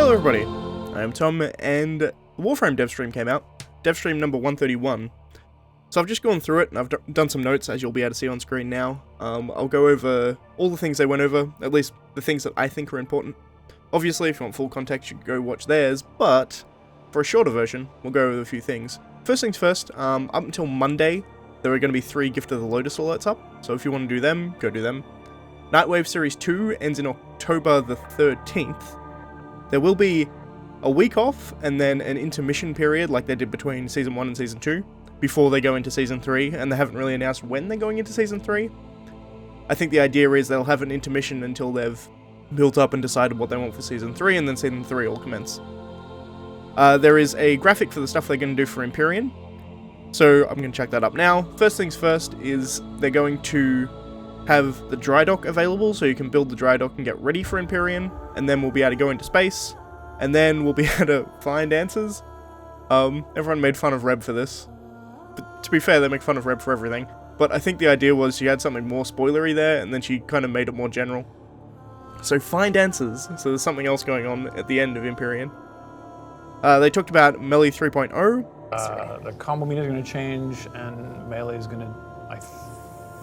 Hello everybody, I am Tom, and the Warframe Devstream came out, Devstream number 131. So I've just gone through it, and I've done some notes, as you'll be able to see on screen now. I'll go over all the things they went over, at least the things that I think are important. Obviously, if you want full context, you can go watch theirs, but for a shorter version, we'll go over a few things. First things first, up until Monday, there are going to be 3 Gift of the Lotus alerts up, so if you want to do them, go do them. Nightwave Series 2 ends in October the 13th. There will be a week off, and then an intermission period, like they did between Season 1 and Season 2, before they go into Season 3, and they haven't really announced when they're going into Season 3. I think the idea is they'll have an intermission until they've built up and decided what they want for Season 3, and then Season 3 will commence. There is a graphic for the stuff they're going to do for Empyrean, so I'm going to check that up now. First things first is they're going to have the dry dock available, so you can build the dry dock and get ready for Empyrean, and then we'll be able to go into space, and then we'll be able to find answers. Everyone made fun of Reb for this. But to be fair, they make fun of Reb for everything. But I think the idea was she had something more spoilery there, and then she kind of made it more general. So find answers. So there's something else going on at the end of Empyrean. They talked about Melee 3.0. The combo meter is going to change, and Melee is going to, I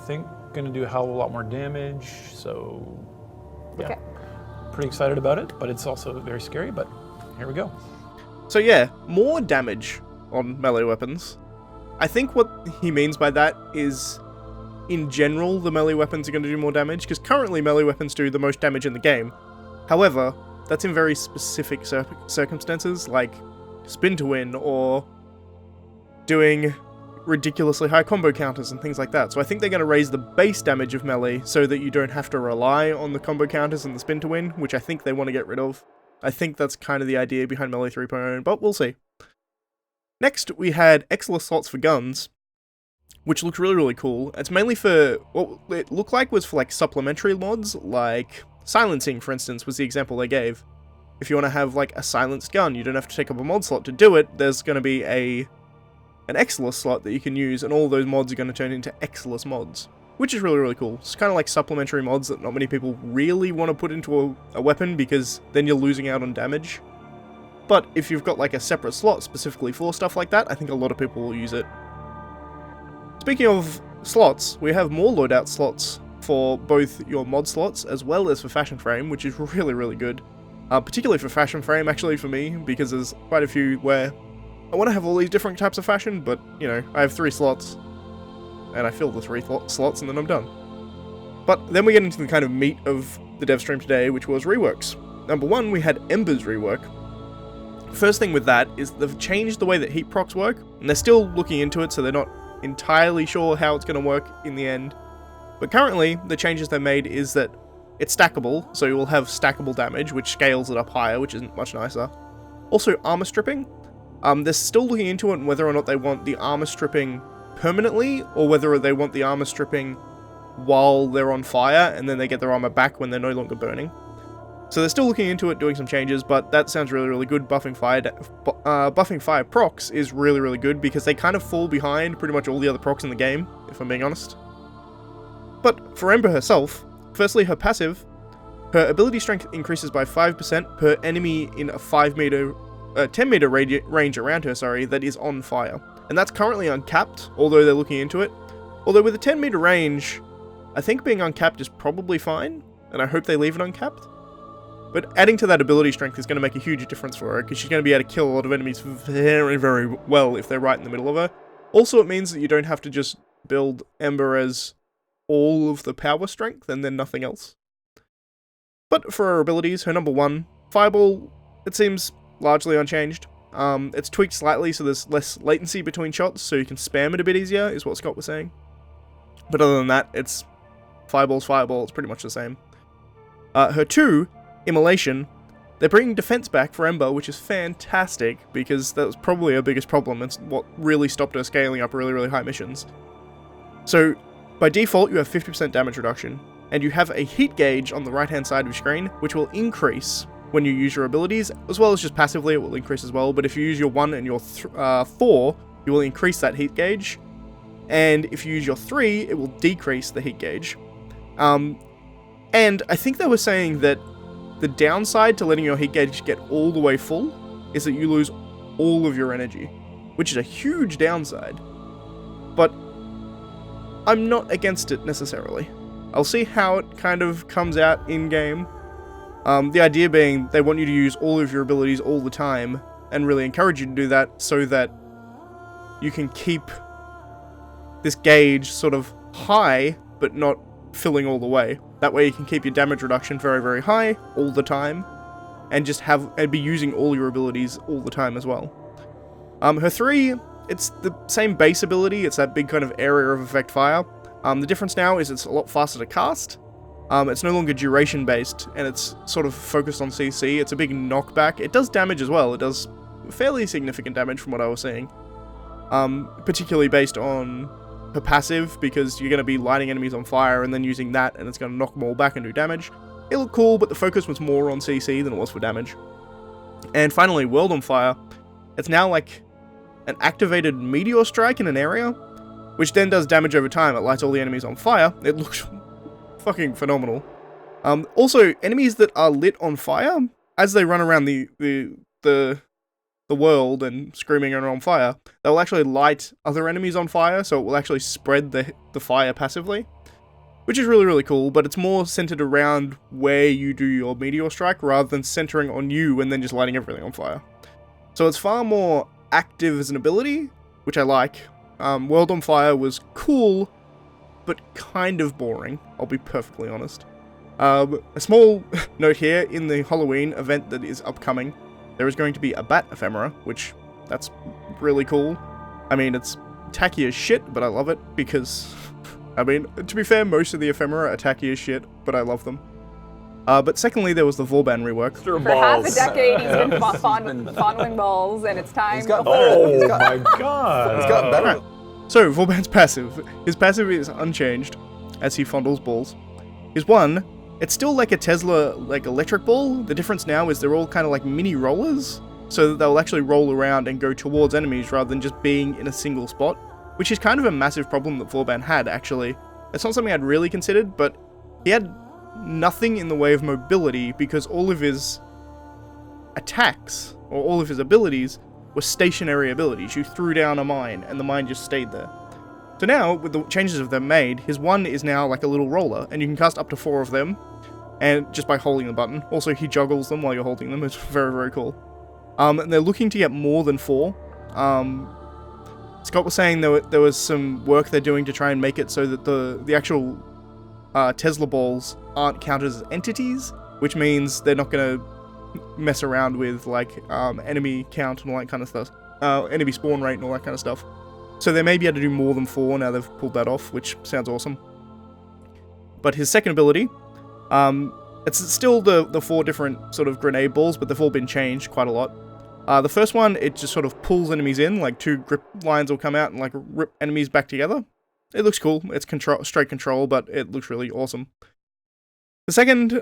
think, going to do a hell of a lot more damage. So, yeah. Okay. Pretty excited about it, but it's also very scary, but here we go. So yeah, more damage on melee weapons. I think what he means by that is, in general, the melee weapons are going to do more damage, because currently melee weapons do the most damage in the game. However, that's in very specific circumstances, like spin to win, or doing ridiculously high combo counters and things like that. So I think they're going to raise the base damage of melee so that you don't have to rely on the combo counters and the spin to win, which I think they want to get rid of. I think that's kind of the idea behind Melee 3.0, but we'll see. Next, we had EXILUS slots for guns, which looked really, really cool. It's mainly for, what it looked like was for like supplementary mods, like silencing, for instance, was the example they gave. If you want to have like a silenced gun, you don't have to take up a mod slot to do it. There's going to be an EXILUS slot that you can use, and all those mods are going to turn into EXILUS mods, which is really, really cool. It's kind of like supplementary mods that not many people really want to put into a weapon, because then you're losing out on damage. But if you've got like a separate slot specifically for stuff like that, I think a lot of people will use it. Speaking of slots, we have more loadout slots for both your mod slots as well as for Fashion Frame, which is really, really good. Particularly for Fashion Frame, actually, for me, because there's quite a few where I want to have all these different types of fashion, but, you know, I have 3 slots, and I fill the 3 slots, and then I'm done. But then we get into the kind of meat of the dev stream today, which was reworks. Number 1, we had EMBER's rework. First thing with that is they've changed the way that heat procs work, and they're still looking into it, so they're not entirely sure how it's going to work in the end. But currently, the changes they made is that it's stackable, so you will have stackable damage, which scales it up higher, which is much nicer. Also, armor stripping. They're still looking into it, and whether or not they want the armor stripping permanently, or whether they want the armor stripping while they're on fire, and then they get their armor back when they're no longer burning. So they're still looking into it, doing some changes, but that sounds really, really good. Buffing fire procs is really, really good, because they kind of fall behind pretty much all the other procs in the game, if I'm being honest. But for Ember herself, firstly, her passive, her ability strength increases by 5% per enemy in a 10 meter range around her, that is on fire. And that's currently uncapped, although they're looking into it. Although with a 10 meter range, I think being uncapped is probably fine, and I hope they leave it uncapped. But adding to that ability strength is going to make a huge difference for her, because she's going to be able to kill a lot of enemies very, very well if they're right in the middle of her. Also, it means that you don't have to just build Ember as all of the power strength and then nothing else. But for her abilities, her number 1, Fireball, it seems largely unchanged. It's tweaked slightly so there's less latency between shots, so you can spam it a bit easier, is what Scott was saying. But other than that, it's Fireball's Fireball, it's pretty much the same. Her 2, Immolation, they're bringing defense back for Ember, which is fantastic, because that was probably her biggest problem. It's what really stopped her scaling up really, really high missions. So, by default, you have 50% damage reduction, and you have a heat gauge on the right-hand side of your screen, which will increase when you use your abilities, as well as just passively, it will increase as well. But if you use your 1 and your 4, you will increase that heat gauge, and if you use your 3, it will decrease the heat gauge. And I think they were saying that the downside to letting your heat gauge get all the way full is that you lose all of your energy, which is a huge downside. But I'm not against it necessarily. I'll see how it kind of comes out in-game. The idea being they want you to use all of your abilities all the time and really encourage you to do that so that you can keep this gauge sort of high but not filling all the way. That way you can keep your damage reduction very, very high all the time and just be using all your abilities all the time as well. Her 3, it's the same base ability, it's that big kind of area of effect fire. The difference now is it's a lot faster to cast. It's no longer duration based, and it's sort of focused on CC. It's a big knockback. It does damage as well. It does fairly significant damage from what I was seeing. Particularly based on her passive, because you're going to be lighting enemies on fire and then using that, and it's going to knock them all back and do damage. It looked cool, but the focus was more on CC than it was for damage. And finally, World on Fire. It's now like an activated meteor strike in an area, which then does damage over time. It lights all the enemies on fire. It looks fucking phenomenal. Also, enemies that are lit on fire, as they run around the world and screaming and on fire, they will actually light other enemies on fire, so it will actually spread the fire passively, which is really, really cool, but it's more centered around where you do your meteor strike rather than centering on you and then just lighting everything on fire. So it's far more active as an ability, which I like. World on Fire was cool, but kind of boring, I'll be perfectly honest. A small note here, in the Halloween event that is upcoming, there is going to be a bat ephemera, which, that's really cool. I mean, it's tacky as shit, but I love it, because, I mean, to be fair, most of the ephemera are tacky as shit, but I love them. But secondly, there was the VAUBAN rework. For half a decade, he's been fondling balls, and it's time. He's got better. My god! He's got better. So, VAUBAN's passive. His passive is unchanged, as he fondles balls. His 1, it's still like a Tesla, like, electric ball. The difference now is they're all kind of like mini rollers, so that they'll actually roll around and go towards enemies rather than just being in a single spot, which is kind of a massive problem that VAUBAN had, actually. It's not something I'd really considered, but he had nothing in the way of mobility because all of his attacks, or all of his abilities, were stationary abilities. You threw down a mine, and the mine just stayed there. So now, with the changes that they've made, his 1 is now like a little roller, and you can cast up to 4 of them, and just by holding the button. Also, he juggles them while you're holding them. It's very, very cool. And they're looking to get more than 4. Scott was saying there was some work they're doing to try and make it so that the actual Tesla balls aren't counted as entities, which means they're not going to mess around with like enemy count and all that kind of stuff, enemy spawn rate and all that kind of stuff. So they may be able to do more than 4 now they've pulled that off, which sounds awesome. But his second ability, it's still the 4 different sort of grenade balls, but they've all been changed quite a lot. The first one, it just sort of pulls enemies in, like 2 grip lines will come out and like rip enemies back together. It looks cool. It's straight control, but it looks really awesome. The second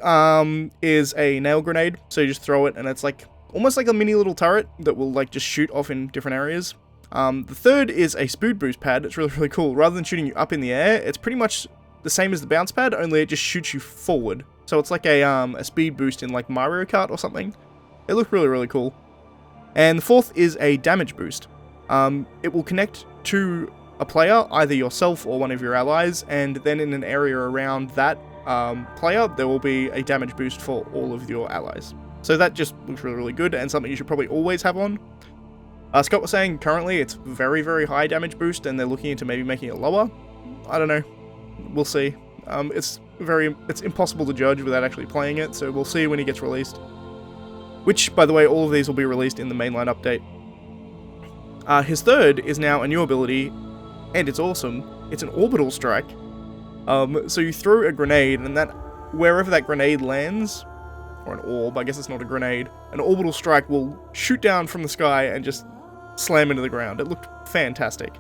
is a nail grenade, so you just throw it and it's like almost like a mini little turret that will like just shoot off in different areas. The third is a speed boost pad. It's really, really cool. Rather than shooting you up in the air, it's pretty much the same as the bounce pad, only it just shoots you forward. So it's like a speed boost in like Mario Kart or something. It looked really, really cool. And the fourth is a damage boost. It will connect to a player, either yourself or one of your allies, and then in an area around that player, there will be a damage boost for all of your allies. So that just looks really, really good, and something you should probably always have on. Scott was saying currently it's very, very high damage boost, and they're looking into maybe making it lower. I don't know. We'll see. It's impossible to judge without actually playing it, so we'll see when he gets released. Which, by the way, all of these will be released in the mainline update. His third is now a new ability, and it's awesome. It's an orbital strike. So you throw a grenade, and that wherever that grenade lands, or an orb, I guess it's not a grenade, an orbital strike will shoot down from the sky and just slam into the ground. It looked fantastic.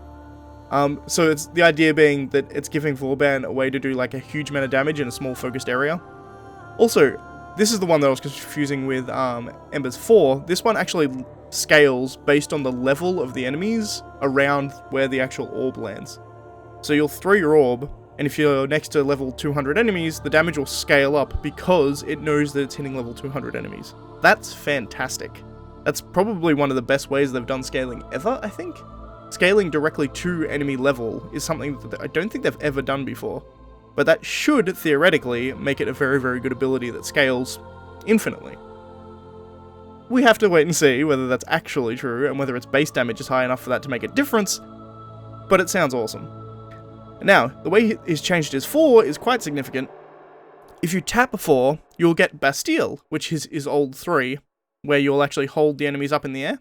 So it's the idea being that it's giving VAUBAN a way to do like a huge amount of damage in a small focused area. Also, this is the one that I was confusing with Ember's 4. This one actually scales based on the level of the enemies around where the actual orb lands. So you'll throw your orb, And if you're next to level 200 enemies, the damage will scale up because it knows that it's hitting level 200 enemies. That's fantastic. That's probably one of the best ways they've done scaling ever, I think. Scaling directly to enemy level is something that I don't think they've ever done before. But that should, theoretically, make it a very, very good ability that scales infinitely. We have to wait and see whether that's actually true, and whether its base damage is high enough for that to make a difference, but it sounds awesome. Now, the way he's changed his 4 is quite significant. If you tap a 4, you'll get Bastille, which is his old 3, where you'll actually hold the enemies up in the air.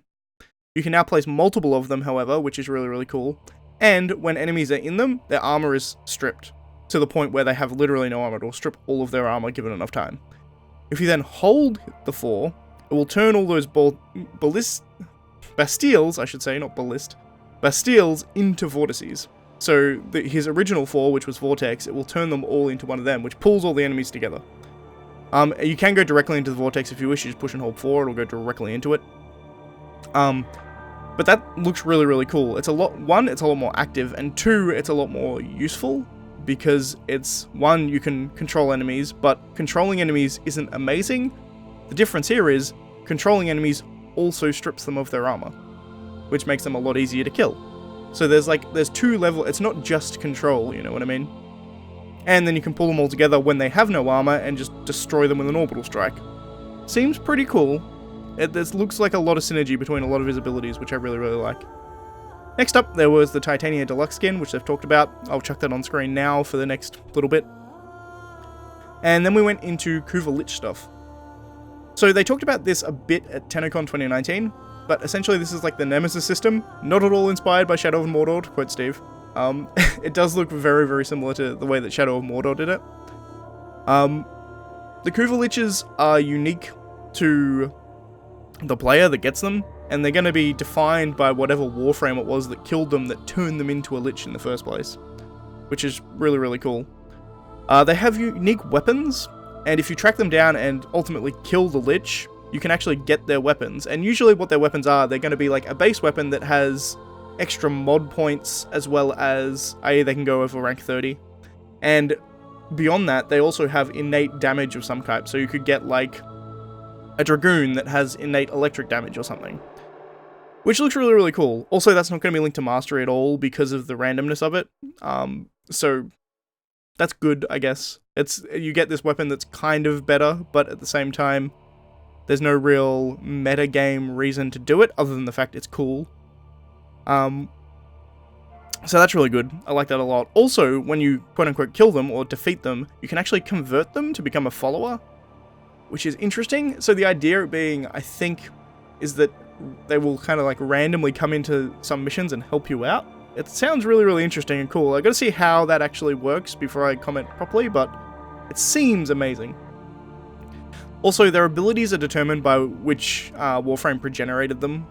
You can now place multiple of them, however, which is really, really cool. And when enemies are in them, their armor is stripped, to the point where they have literally no armor. It will strip all of their armor given enough time. If you then hold the 4, it will turn all those Bastilles, I should say, not ballist, Bastilles into vortices. So his original 4, which was Vortex, it will turn them all into one of them, which pulls all the enemies together. You can go directly into the Vortex if you wish. You just push and hold 4, it'll go directly into it. But that looks really, really cool. It's a lot, 1, it's a lot more active, and 2, it's a lot more useful, because it's, 1, you can control enemies, but controlling enemies isn't amazing. The difference here is, controlling enemies also strips them of their armor, which makes them a lot easier to kill. So there's 2 levels, it's not just control, you know what I mean? And then you can pull them all together when they have no armor and just destroy them with an orbital strike. Seems pretty cool. This looks like a lot of synergy between a lot of his abilities, which I really, really like. Next up, there was the Titania Deluxe skin, which they've talked about. I'll chuck that on screen now for the next little bit. And then we went into Kuva Lich stuff. So they talked about this a bit at TennoCon 2019, but essentially this is like the Nemesis system, not at all inspired by Shadow of Mordor, to quote Steve. It does look very, very similar to the way that Shadow of Mordor did it. The Kuva Liches are unique to the player that gets them, and they're going to be defined by whatever Warframe it was that killed them, that turned them into a Lich in the first place, which is really, really cool. They have unique weapons, and if you track them down and ultimately kill the Lich, you can actually get their weapons. And usually what their weapons are, they're going to be like a base weapon that has extra mod points, as well as they can go over rank 30. And beyond that, they also have innate damage of some type. So you could get like a Dragoon that has innate electric damage or something, which looks really, really cool. Also, that's not going to be linked to Mastery at all because of the randomness of it. So that's good, I guess. You get this weapon that's kind of better, but at the same time, there's no real meta-game reason to do it, other than the fact it's cool. So that's really good. I like that a lot. Also, when you quote-unquote kill them or defeat them, you can actually convert them to become a follower, which is interesting. So the idea being, I think, is that they will kind of like randomly come into some missions and help you out. It sounds really, really interesting and cool. I gotta see how that actually works before I comment properly, but it seems amazing. Also, their abilities are determined by which Warframe pre-generated them.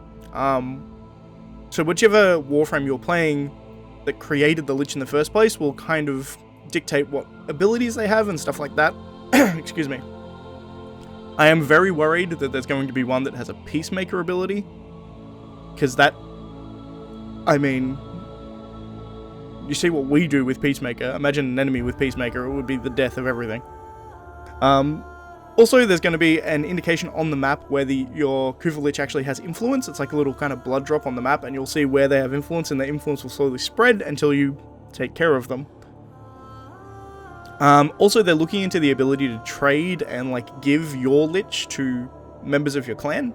So whichever Warframe you're playing that created the Lich in the first place will kind of dictate what abilities they have and stuff like that. Excuse me. I am very worried that there's going to be one that has a Peacemaker ability, because that, I mean, you see what we do with Peacemaker. Imagine an enemy with Peacemaker, it would be the death of everything. Also, there's going to be an indication on the map where your Kuva Lich actually has influence. It's like a little kind of blood drop on the map, and you'll see where they have influence, and the influence will slowly spread until you take care of them. Also, they're looking into the ability to trade and like give your Lich to members of your clan.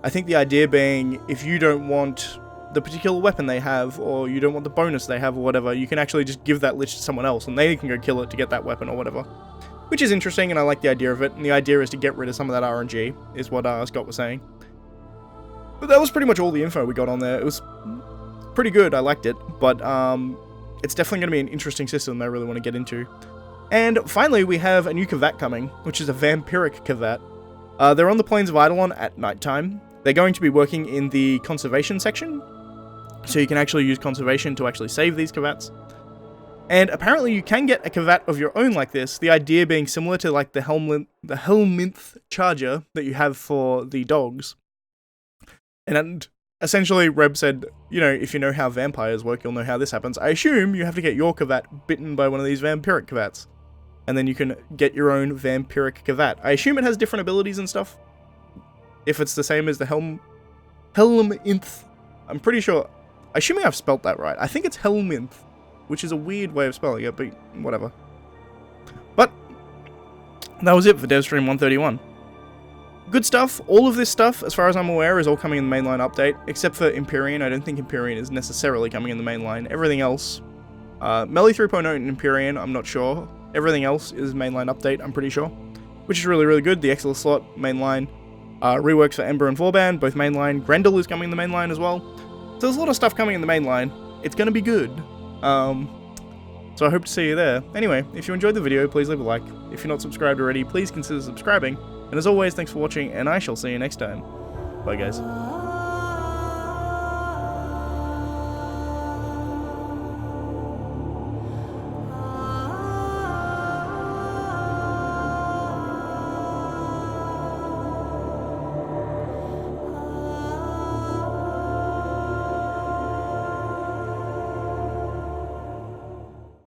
I think the idea being, if you don't want the particular weapon they have, or you don't want the bonus they have or whatever, you can actually just give that Lich to someone else, and they can go kill it to get that weapon or whatever. Which is interesting, and I like the idea of it, and the idea is to get rid of some of that RNG, is what Scott was saying. But that was pretty much all the info we got on there. It was pretty good, I liked it, but it's definitely going to be an interesting system I really want to get into. And finally, we have a new Kavat coming, which is a Vampiric Kavat. They're on the Plains of Eidolon at nighttime. They're going to be working in the conservation section, so you can actually use conservation to actually save these Kavats. And apparently you can get a Kavat of your own like this, the idea being similar to like the Helminth Charger that you have for the dogs. And essentially, Reb said, you know, if you know how vampires work, you'll know how this happens. I assume you have to get your Kavat bitten by one of these vampiric Kavats. And then you can get your own vampiric Kavat. I assume it has different abilities and stuff. If it's the same as the Helminth. I'm pretty sure. Assuming I've spelt that right. I think it's Helminth, which is a weird way of spelling it, but whatever. But that was it for Devstream 131. Good stuff. All of this stuff, as far as I'm aware, is all coming in the mainline update, except for Empyrean. I don't think Empyrean is necessarily coming in the mainline. Everything else, Melee 3.0 and Empyrean, I'm not sure. Everything else is mainline update, I'm pretty sure, which is really, really good. The EXILUS slot, mainline. Reworks for Ember and VAUBAN, both mainline. Grendel is coming in the mainline as well. So there's a lot of stuff coming in the mainline. It's going to be good. So I hope to see you there. Anyway, if you enjoyed the video, please leave a like. If you're not subscribed already, please consider subscribing. And as always, thanks for watching, and I shall see you next time. Bye, guys.